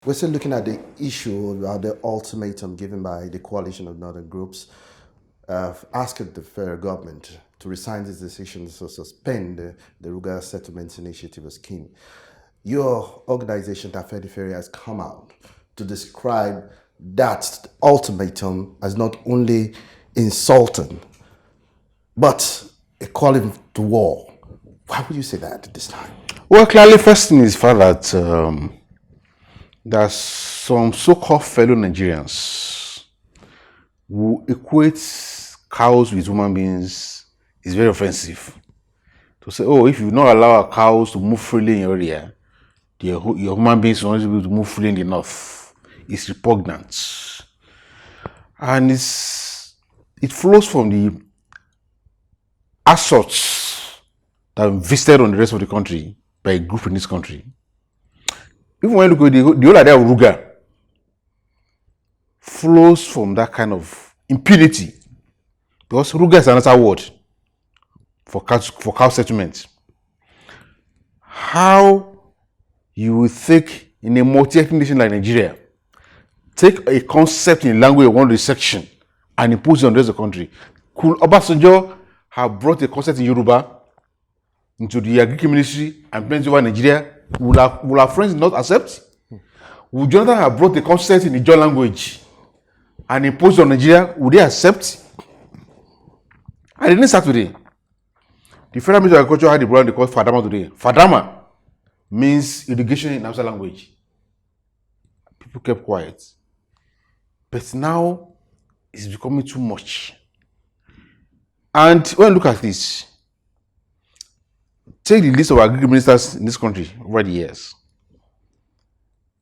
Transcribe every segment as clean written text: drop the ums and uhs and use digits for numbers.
we're still looking at the issue about the ultimatum given by the coalition of northern groups, asking the federal government to resign this decision to suspend the Ruga settlement initiative scheme. Your organization, Afenifere, has come out to describe that ultimatum as not only insulting, but a calling to war. Why would you say that at this time? Well, clearly, first thing is that there's some so-called fellow Nigerians who equate cows with human beings is very offensive. To say, oh, if you not allow our cows to move freely in your area, your human beings will not be able to move freely in the north. It's repugnant. And it flows from the assaults that are visited on the rest of the country by a group in this country. Even when you look at the whole idea of Ruga flows from that kind of impunity. Because Ruga is another word for cow settlement. How you will take in a multi-ethnic nation like Nigeria, take a concept in language of one of the section and impose it on the rest of the country. Could Obasanjo have brought a concept in Yoruba into the agriculture ministry and implemented over Nigeria? Will our friends not accept? Would Jonathan have brought a concept in the John language and imposed on Nigeria? Would they accept? And it didn't start today. The Federal Ministry of Agriculture had the program they call Fadama today. Fadama means irrigation in Hausa language. People kept quiet. But now it's becoming too much. And when you look at this, take the list of agriculture ministers in this country over the years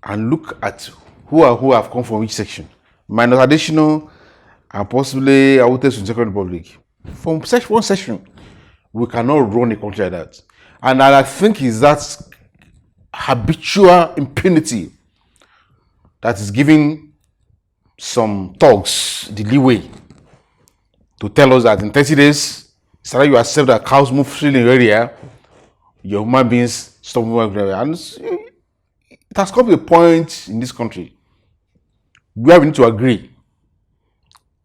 and look at who have come from each section. Minus additional and possibly I would say in Second Republic. From one section, we cannot run a country like that. And I think is that habitual impunity that is giving some thugs the leeway to tell us that in 30 days, so that you accept that cows move freely in your area, your human beings stop moving everywhere. And it has come to a point in this country where we need to agree.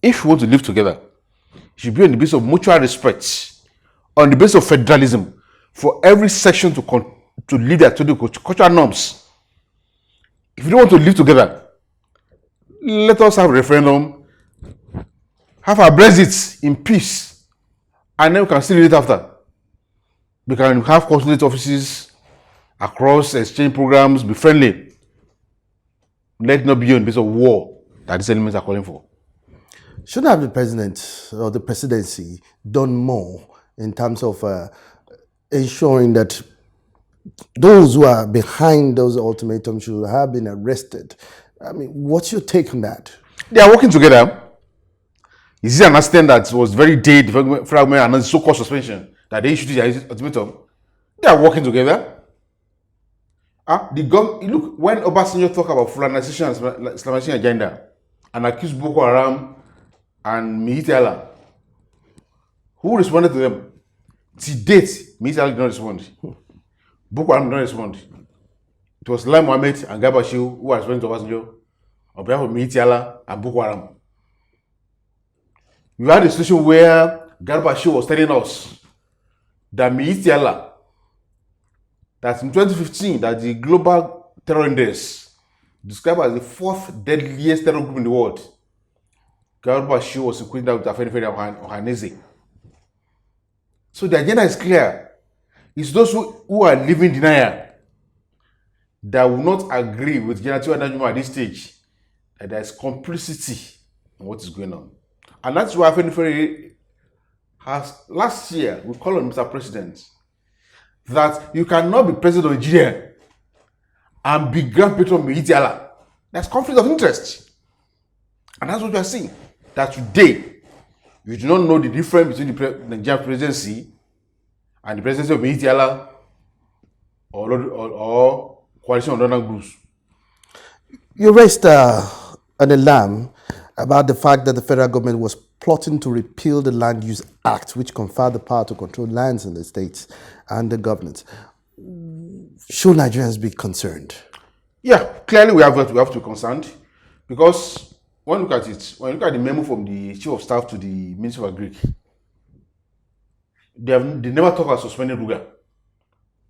If we want to live together, it should be on the basis of mutual respect, on the basis of federalism, for every section to live their cultural norms. If you don't want to live together, let us have a referendum, have our Brexit in peace, and then we can still live it after. We can have consulate offices across, exchange programs, be friendly. Let it not be on the basis of war that these elements are calling for. Shouldn't have the president or the presidency done more in terms of ensuring that those who are behind those ultimatums should have been arrested? I mean, what's your take on that? They are working together. Is it an accident that was very day the federal government announced so-called suspension that they issued the ultimatum? They are working together. Look, when Obasanjo talk about Fulanization and Islamization agenda and accused Boko Haram and Miiti, who responded to them? To date, Miiti did not respond. Boko Haram did not respond. It was Lai Mohammed and Garba Shehu who were responding to Obasanjo on behalf of Miiti and Boko Haram. We had a situation where Garba Shehu was telling us that Miiti, that in 2015, that the global terror index described as the fourth deadliest terror group in the world. Garba Shehu was equating that with Afenifere or Hanese. So the agenda is clear. It's those who are living denial that will not agree with General Tiwa at this stage that there is complicity in what is going on. And that's why Afenifere has, last year, we called on Mr. President that you cannot be president of Nigeria and be grand patron of Miiti. There's conflict of interest. And that's what we are seeing. That today, you do not know the difference between the Nigerian presidency and the presidency of Miiti or coalition of northern groups. You raised an alarm about the fact that the federal government was plotting to repeal the Land Use Act, which conferred the power to control lands in the states and the government. Should Nigerians be concerned? Yeah, clearly we have to be concerned because when you look at it, when you look at the memo from the chief of staff to the Minister of Agric, they never talk about suspending Ruga.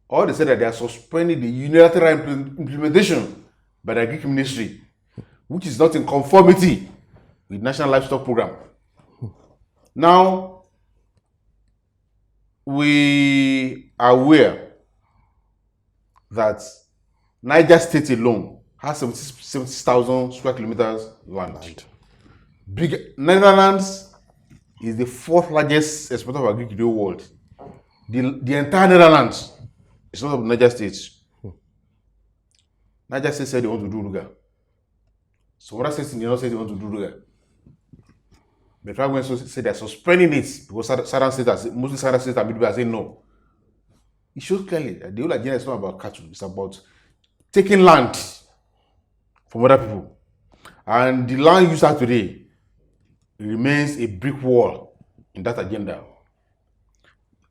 All they said that they are suspending the unilateral implementation by the Agric Ministry, which is not in conformity with National Livestock Program. Now, we are aware that Niger State alone has 70,000 square kilometers land. Netherlands is the fourth largest exporter of agriculture in the world. The entire Netherlands is not of Niger State. Niger State said they want to do Ruga. Some other states in the north said they want to do Ruga. But Trump said they're suspending it because Southern states, mostly Southern states and Midwest, are saying no. It shows clearly that the whole agenda is not about cattle, it's about taking land from other people. And the land used today remains a brick wall in that agenda.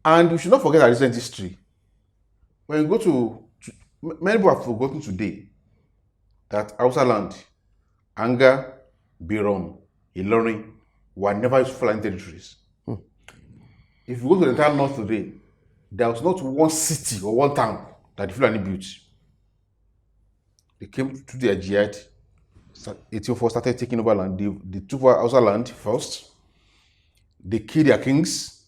And we should not forget our recent history. When you go to many people have forgotten today that Hausa land, Anga, Birom, Ilorin were never Fulani territories. If you go to the entire north today, there was not one city or one town that the Fulani built. They came to their jihad, 1804 started taking over land. They took over Hausa land first. They killed their kings.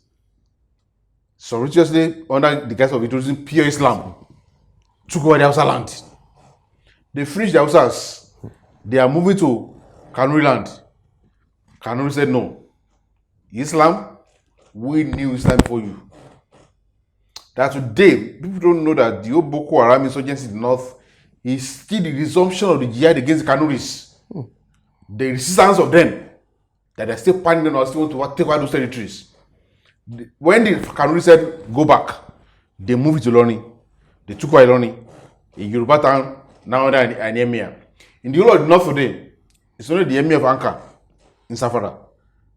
Surreptitiously, under the guise of introducing pure Islam, took over the Hausa land. They finished the Hausas. They are moving to Kanuri land. Kanuri said no. Islam, we knew Islam for you. That today, people don't know that the old Boko Haram insurgency in the north is still the resumption of the jihad against the Kanuris. The resistance of them, that they're still planning or still want to take over those territories. When the Kanuri said go back, they moved to Loni. They took over Loni, a Yoruba town, now under an emir. In the whole of the north today, it's only the emir of Anka in Safara.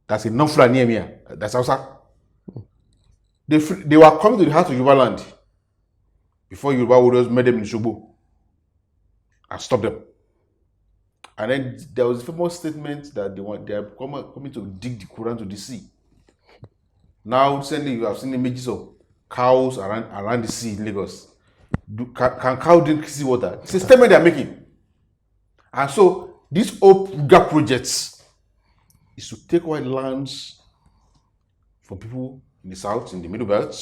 That's a non-Fulani emir. That's Hausa. They were coming to the heart of Yorubaland before Yoruba warriors made them in Shobo and stopped them. And then there was a famous statement that they are coming to dig the Quran to the sea. Now, recently, you have seen images of cows around the sea in Lagos. Can cow drink sea water? It's a statement they are making. And so, this Ruga project is to take away lands from people in the south, in the middle belt,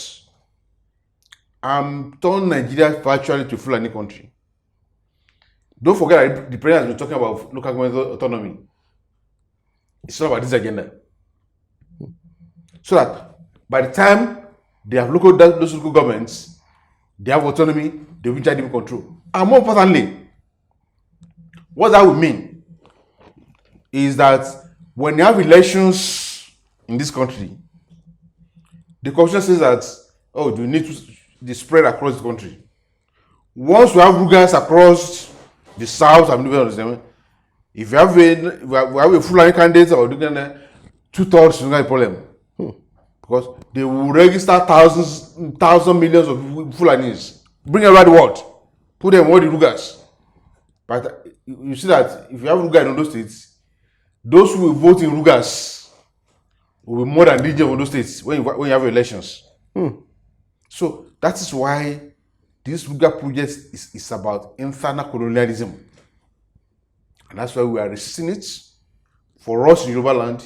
and turn Nigeria virtually to a Fulani country. Don't forget that the president has been talking about local government autonomy. It's not about this agenda. So that by the time they have those local governments, they have autonomy, they will try to control. And more importantly, what that would mean is that when you have elections in this country, the constitution says that, you need to spread across the country. Once we have Rugas across the south and the if you have a Fulani candidate or 2/3 is not a problem. Because they will register thousands, millions of Fulanis, bring around the world, put them all the Rugas. But you see that if you have Ruga in those states, those who will vote in Rugas will be more than the region of those states when you have elections. So that is why this Ruga project is about internal colonialism. And that's why we are resisting it. For us in Yorubaland,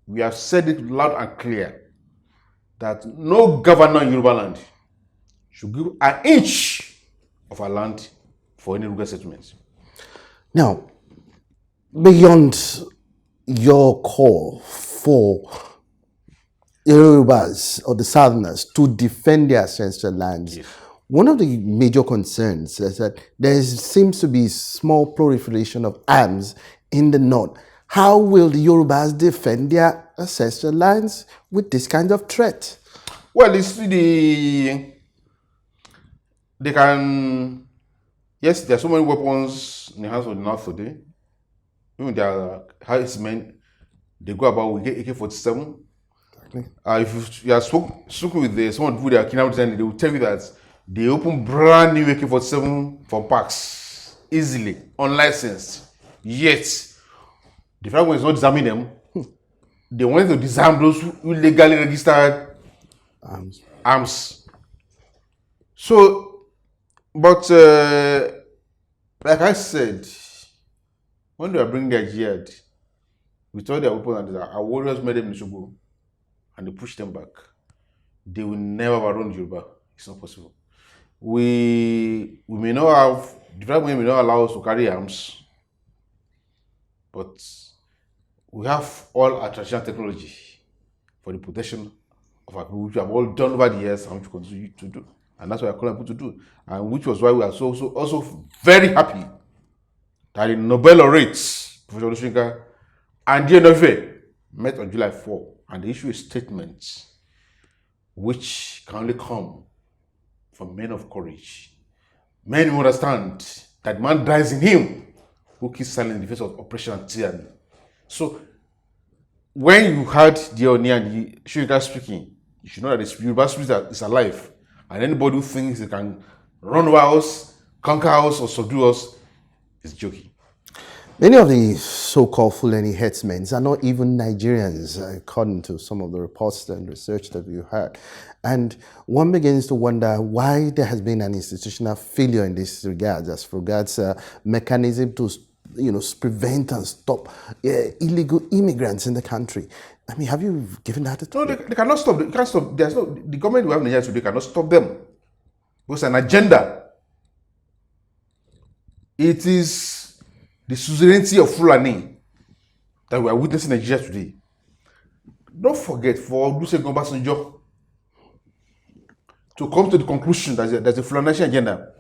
we have said it loud and clear that no governor in Yorubaland should give an inch of our land for any Ruga settlements. Now, beyond your call for Yorubas or the Southerners to defend their ancestral lands, yes, one of the major concerns is that there seems to be small proliferation of arms in the north. How will the Yorubas defend their ancestral lands with this kind of threat? Well, they can. Yes, there are so many weapons in the hands of the north today. Even their highest men, they go about with AK-47. Exactly. If you are spoken with someone who they are kidnapped, they will tell you that they open brand new AK-47 from packs easily, unlicensed. Yet, the federal government is not disarming them. They wanted to disarm those who legally registered arms. So, but like I said, when they were bringing their jihad, we told their weapons and our warriors made them in Shogo and they pushed them back. They will never overrun Yoruba. It's not possible. We may not have, the federal government may not allow us to carry arms, but we have all our traditional technology for the protection of our people, which we have all done over the years and which we continue to do. And that's what we are calling people to do. And which was why we are also very happy that the Nobel laureates, Professor Yinka and Afenifere, met on July 4 and they issued a statement which can only come from men of courage. Men who understand that man dies in him who keeps silent in the face of oppression and tyranny. So, when you heard the Oni and the Yinka speaking, you should know that the Yoruba spirit is alive. And anybody who thinks they can run over us, conquer us, or subdue us is joking. Many of the so-called Fulani headsmen are not even Nigerians, according to some of the reports and research that we've had. And one begins to wonder why there has been an institutional failure in this regard, as regards mechanism to prevent and stop illegal immigrants in the country. I mean, have you given that a thought? No, they cannot stop. They can't stop. The government we have in Nigeria today cannot stop them. Because an agenda. It is the suzerainty of Fulani that we are witnessing in Nigeria today. Don't forget, for Olusegun Obasanjo to come to the conclusion that there's a Fulani agenda.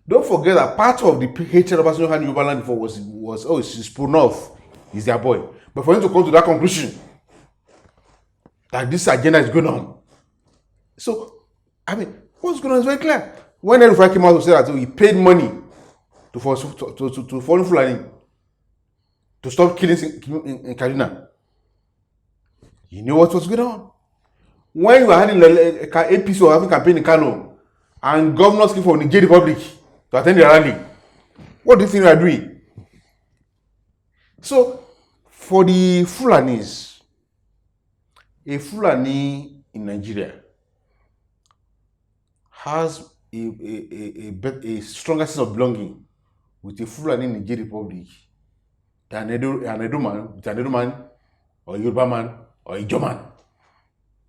Don't forget that part of the hatred Obasanjo had in Yorubaland before was it's Pro-North, he's their boy. But for him to come to that conclusion that this agenda is going on. So, I mean, what's going on is very clear. When Erufai came out to say that he paid money to foreign Fulani to stop killings in Kaduna, you knew what was going on. When you were having a APC or having campaign in Kano and governors came from the Niger Republic to attend the rally, what do you think you are doing? So, for the Fulanis, a Fulani in Nigeria has a stronger sense of belonging with a Fulani in the Niger Republic than an Edo man, or a Yoruba man, or a Ijo man.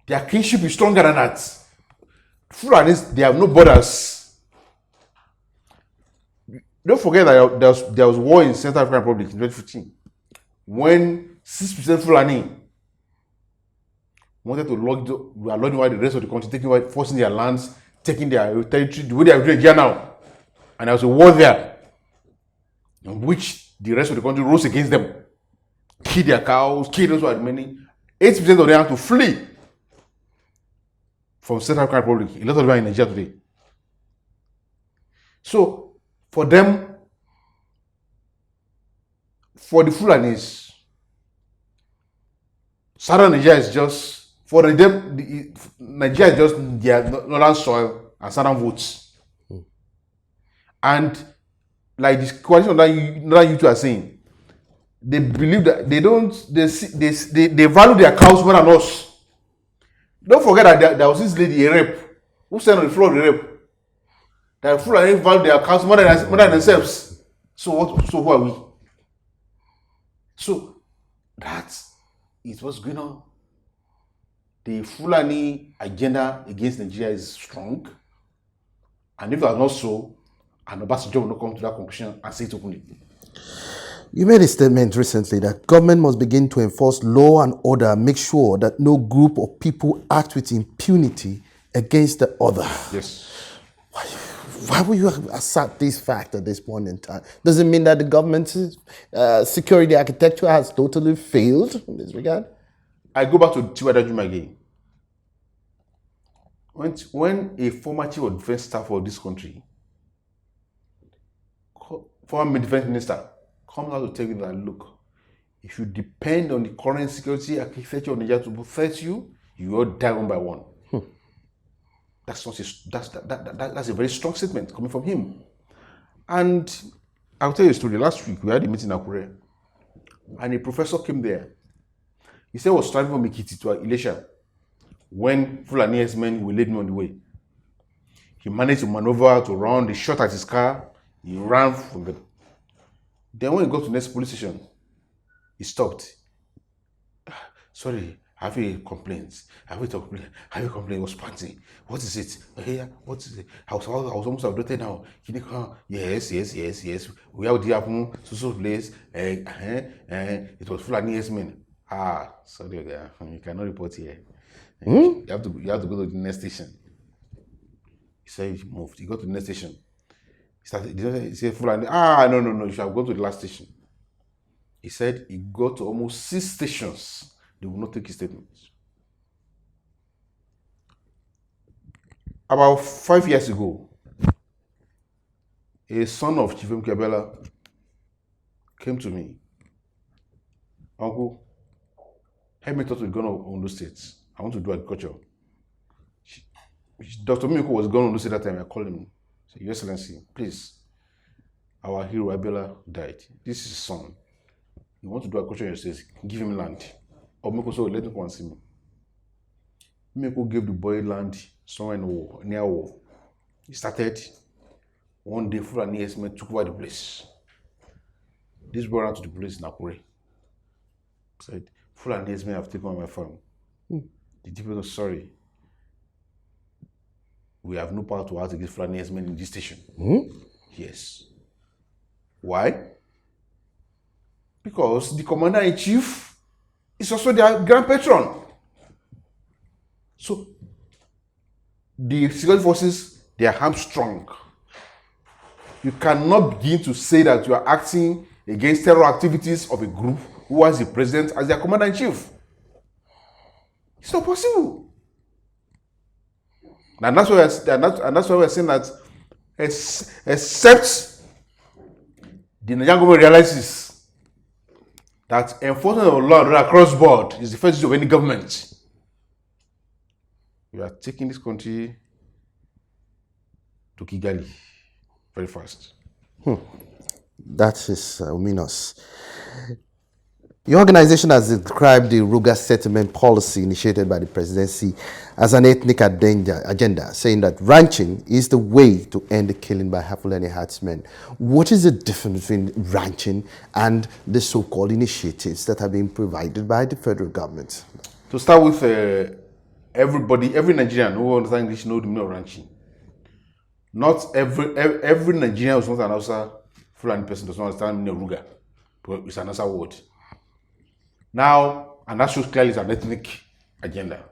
Their kinship is stronger than that. Fulanis, they have no borders. Don't forget that there was war in Central African Republic in 2015 when 6% Fulani wanted to lord over the rest of the country, forcing their lands, taking their territory, the way they are doing here now. And there was a war there in which the rest of the country rose against them, killed their cows, killed those who had many. 80% of them had to flee from Central African Republic. A lot of them are in Nigeria today. So, for them, for the Fulanis, Southern Nigeria is just, for them, Nigeria is just their northern soil and southern votes. And like this coalition that you two are saying, they believe that they value their cows more than us. Don't forget that there was this lady, a rep, who said on the floor of the rep that Fulani value their cows more than themselves. So who are we? So that is what's going on. The Fulani agenda against Nigeria is strong. And if that's not so, and Obasanjo will not come to that conclusion and say it openly. You made a statement recently that government must begin to enforce law and order, make sure that no group of people act with impunity against the other. Yes. Why will you assert this fact at this point in time? Does it mean that the government's security architecture has totally failed in this regard? I go back to Tiwadajuma again. When a former chief of defense staff of this country, former defense minister, comes out to tell you that, look, if you depend on the current security architecture of Nigeria to protect you, you will die one by one. That's a very strong statement coming from him. And I'll tell you a story. Last week, we had a meeting in Akure, and a professor came there. He said he was traveling from Ekiti to Ilesha when Fulani men were leading on the way. He managed to maneuver to run. They shot at his car. He ran from the. Then when he got to the next police station, he stopped. Sorry, have you complaints? Have you complained? Have you complained? He was panting. What is it? Here, what is it? I was almost abducted now. Yes. We have the happen so place. It was Fulani men. Sorry, you cannot report here. You have to go to the next station. He said he moved. He got to the next station. He said Fulani. No. You shall go to the last station. He said he got to almost 6 stations. They will not take his statements. About 5 years ago, a son of Chief Mkabela came to me. Uncle, help me talk to the governor of Ondo State. I want to do agriculture. Dr. Miko was gone on Ondo State that time. I called him. I said, Your Excellency, please, our hero Abiola died. This is his son. You want to do agriculture in your state, give him land. Or Miko said, let him come and see me. Miko gave the boy land somewhere near war. He started. One day, Fulani men took over the place. This boy ran to the police in Akure. Said, Fulani men have taken over my farm. The people said, sorry. We have no power to act against Fulani men in this station. Yes. Why? Because the commander-in-chief is also their grand patron. So, the security forces, they are hamstrung. You cannot begin to say that you are acting against terror activities of a group who has the president as their commander-in-chief. It's not possible. And that's why we're saying that except the Nigerian government realizes that enforcement of law across board is the first duty of any government. We are taking this country to Kigali very fast. That is ominous. Your organization has described the Ruga settlement policy initiated by the presidency as an ethnic agenda, saying that ranching is the way to end the killing by Fulani herdsmen. What is the difference between ranching and the so-called initiatives that are being provided by the federal government? To start with, every Nigerian who understands English knows the meaning of ranching. Not every Nigerian who's not an Hausa Fulani person does not understand the meaning of Ruga, but it's an Hausa word. Now, and that shows clearly it's an ethnic agenda.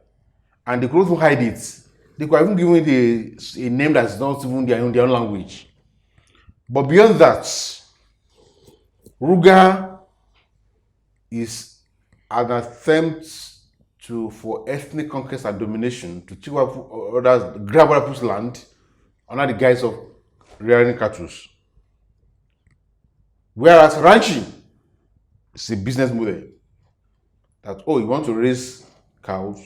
And they could even hide it. They could even give it a name that's not even their own language. But beyond that, Ruga is an attempt for ethnic conquest and domination to take others, grab other people's land under the guise of rearing cattle. Whereas ranching is a business model. That, you want to raise cows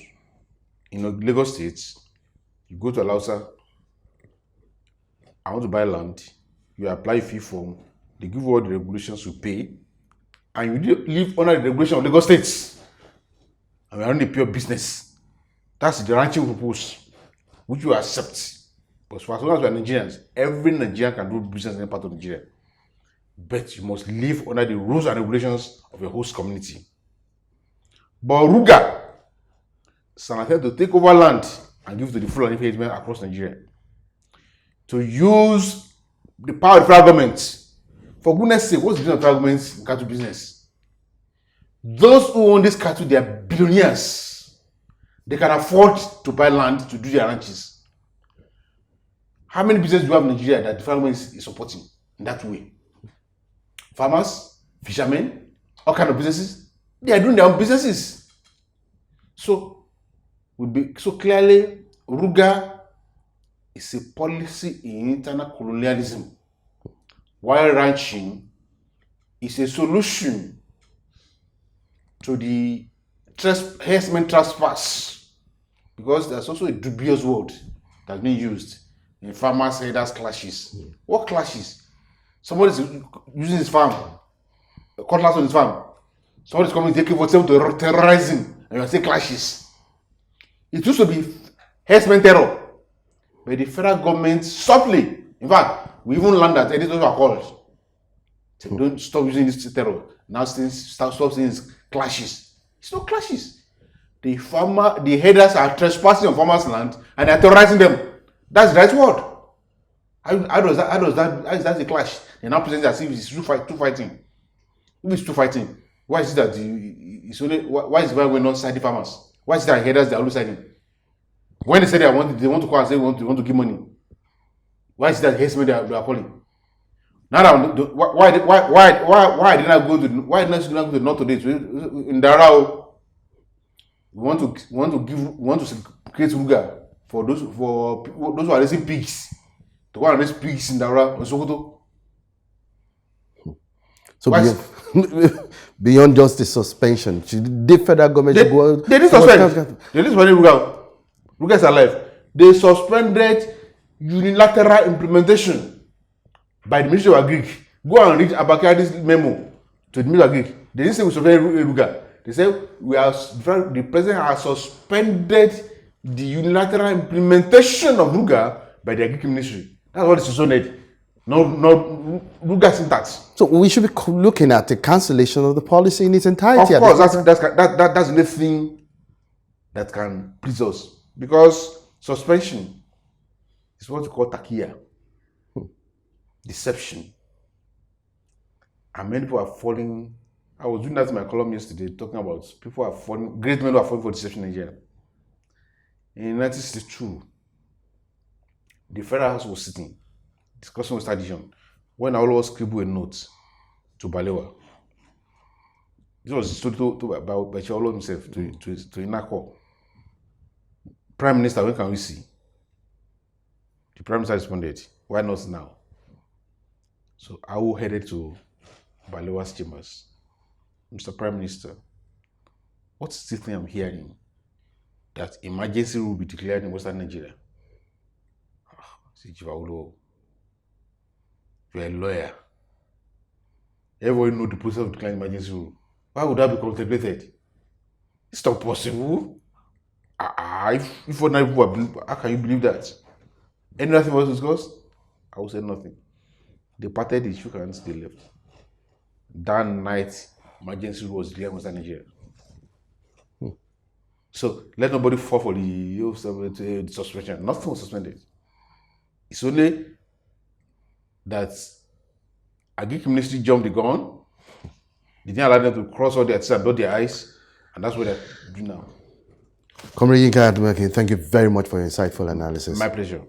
in Lagos State, you go to Alausa, I want to buy land, you apply a fee form, they give you all the regulations you pay, and you live under the regulation of Lagos State. And we are running a pure business. That's the ranching we propose, which you accept. But for as long as we are Nigerians, every Nigerian can do business in any part of Nigeria. But you must live under the rules and regulations of your host community. But Ruga is an attempt to take over land and give to the Fulani headmen across Nigeria. To use the power of the federal government. For goodness sake, what's the business of federal government in cattle business? Those who own this cattle, they are billionaires. They can afford to buy land to do their ranches. How many businesses do you have in Nigeria that the federal government is supporting in that way? Farmers, fishermen, all kinds of businesses. They are doing their own businesses. So clearly, Ruga is a policy in internal colonialism, while ranching is a solution to the herdsmen trespass, because there's also a dubious word that's being used in farmers' herders clashes. What clashes? Somebody's using his farm, cutlass on his farm. Somebody's coming to AK-47 to terrorize him, and you say clashes. It used to be herdsmen terror, but the federal government softly, in fact, we even learned that editors are called. So don't stop using this terror. Now stop saying clashes. It's not clashes. The headers are trespassing on farmers' land and they're terrorizing them. That's the right word. How is that a clash? They now present it as if it's two fighting. If it's two fighting, why is it that why is we're not siding farmers? Why is it that headers they're always siding? When they say they want to call and say they want to give money, why is it that herdsmen they are calling? Now why did I go to the north today? In Darao, we want to create Ruga for those who are raising pigs. To go and raise pigs in Darao, Sokoto. So beyond just the suspension, should the federal government go? They did suspend. They did suspend Ruga. Ruga is alive. They suspended unilateral implementation by the Ministry of Agric. Go and read Abakari's memo to the Ministry of Agric. They didn't say we suspended Ruga. They said the president has suspended the unilateral implementation of Ruga by the Agric Ministry. That's what is suspended. No Ruga syntax. So we should be looking at the cancellation of the policy in its entirety. Of course, that's the only thing that can please us, because suspension is what we call takia. Deception. And many people are falling. I was doing that in my column yesterday, talking about people are falling, great men who are falling for deception in Nigeria. In 1962, the Federal House was sitting, discussing with tradition, when I always scribbled a note to Balewa. This was a story by Chawolo himself to Inako. Prime Minister, when can we see? The Prime Minister responded, why not now? So I will headed to Balewa's chambers. Mr. Prime Minister, what's the thing I'm hearing? That emergency will be declared in Western Nigeria. You're a lawyer. Everyone knows the process of declaring emergency rule. Why would that be contemplated? It's not possible. If ordinary people how can you believe that? Anything was discussed? I will say nothing. They parted, they shook hands, they left. That night, emergency rule was declared in Western Nigeria. So let nobody fall for the suspension. Nothing was suspended. It's only that Agric Ministry jumped the gun. They didn't allow them to cross all their teeth and dot their eyes, and that's what they're doing now. Comrade Yinka, Odumakin, thank you very much for your insightful analysis. My pleasure.